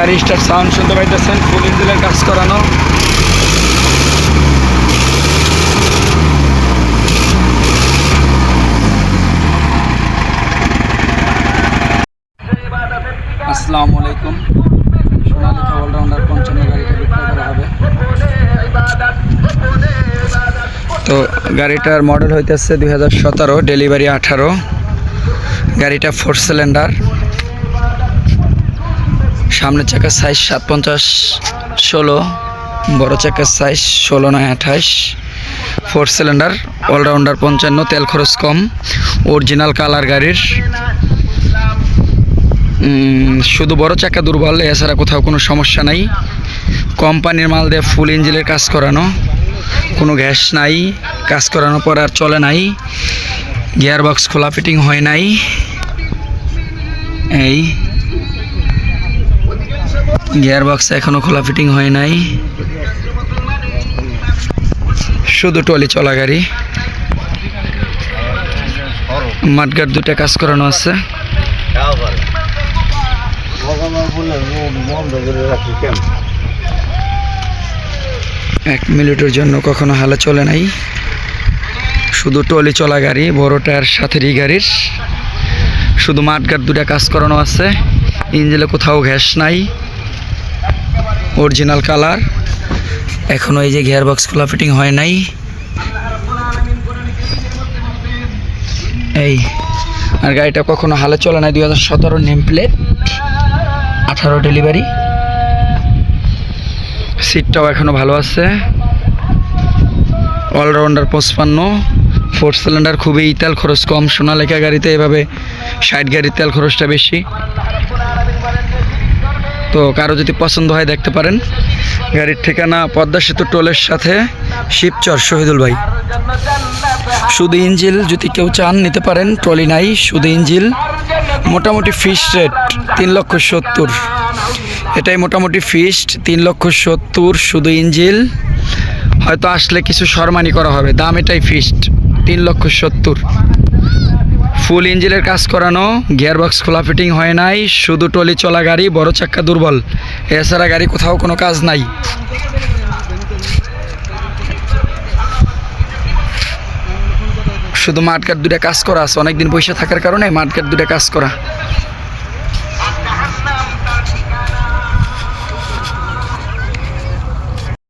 গাড়ি start sound শুনতে পাইতেছেন, ফুল ইঞ্জিনের কাজ করানো। আসসালামু আলাইকুম। সোনালিকা অলরাউন্ডার 55 গাড়িটা বিক্রয় করা হবে। তো গাড়িটার মডেল হইতেছে 2017, ডেলিভারি 18। গাড়িটা 4 সিলিন্ডার, সামনের চাকার সাইজ 750/16, বড় চাকার সাইজ 16/28। 4 সিলিন্ডার, অলরাউন্ডার 55, তেল খরচ কম, অরিজিনাল কালার গাড়ির। শুধু বড় চাকা দুর্বল, এছাড়া কোথাও কোনো সমস্যা নাই। কোম্পানির মাল দিয়ে ফুল ইঞ্জিনের কাজ করানো, কোনো গ্যাস নাই, কাজ করানোর পর আর চলে নাই। গিয়ার বক্স খোলা ফিটিং হয় নাই। এই গিয়ার বক্স এখনো খোলা ফিটিং হয় নাই, শুধু টলি চলা গাড়ি। মাঠগাট দুটা কাজ করানো আছে। 1 মিনিটের জন্য কখনো হালে চলে নাই, শুধু টলি চলা গাড়ি, বড় টায়ার সাথেরই গাড়ির। শুধু মাঠগাট দুটা কাজ করানো আছে। ইঞ্জিনে কোথাও গ্যাস নাই, অরিজিনাল কালার। এখনো এই যে গিয়ার বক্স খোলা ফিটিং হয় নাই। এই আর গাড়িটা কখনো হালে চলে নাই। 2017 নেম প্লেট, 18 ডেলিভারি। সিটটাও এখনো ভালো আছে। অলরাউন্ডার 55, 4 সিলিন্ডার, খুবই তেল খরচ কম। সোনালিকা গাড়িতে এভাবে 60 গাড়ির তেল খরচটা বেশি। তো কারো যদি পছন্দ হয় দেখতে পারেন। গাড়ির ঠিকানা পদ্মা সেতু টোলের সাথে, শিবচর, শহীদুল ভাই। শুধু ইঞ্জিল যদি কেউ চান নিতে পারেন, ট্রলি নাই, শুধু ইঞ্জিল। মোটামুটি ফিক্সড রেট 3,70,000। এটাই মোটামুটি ফিক্সড 3,70,000, শুধু ইঞ্জিল। হয়তো আসলে কিছু সম্মানী করা হবে, দাম এটাই ফিক্সড 3,70,000। ফুল ইঞ্জিনের কাজ করানো, গিয়ার বক্স খোলা ফিটিং হয় নাই, শুধু টলি চলা গাড়ি, বড় চাক্কা দুর্বল, এছাড়া গাড়ি কোথাও কোনো কাজ নাই। শুধু মাঠগাট দুটা কাজ করা আছে, অনেকদিন পয়সা থাকার কারণে মাঠগাট দুটা কাজ করা।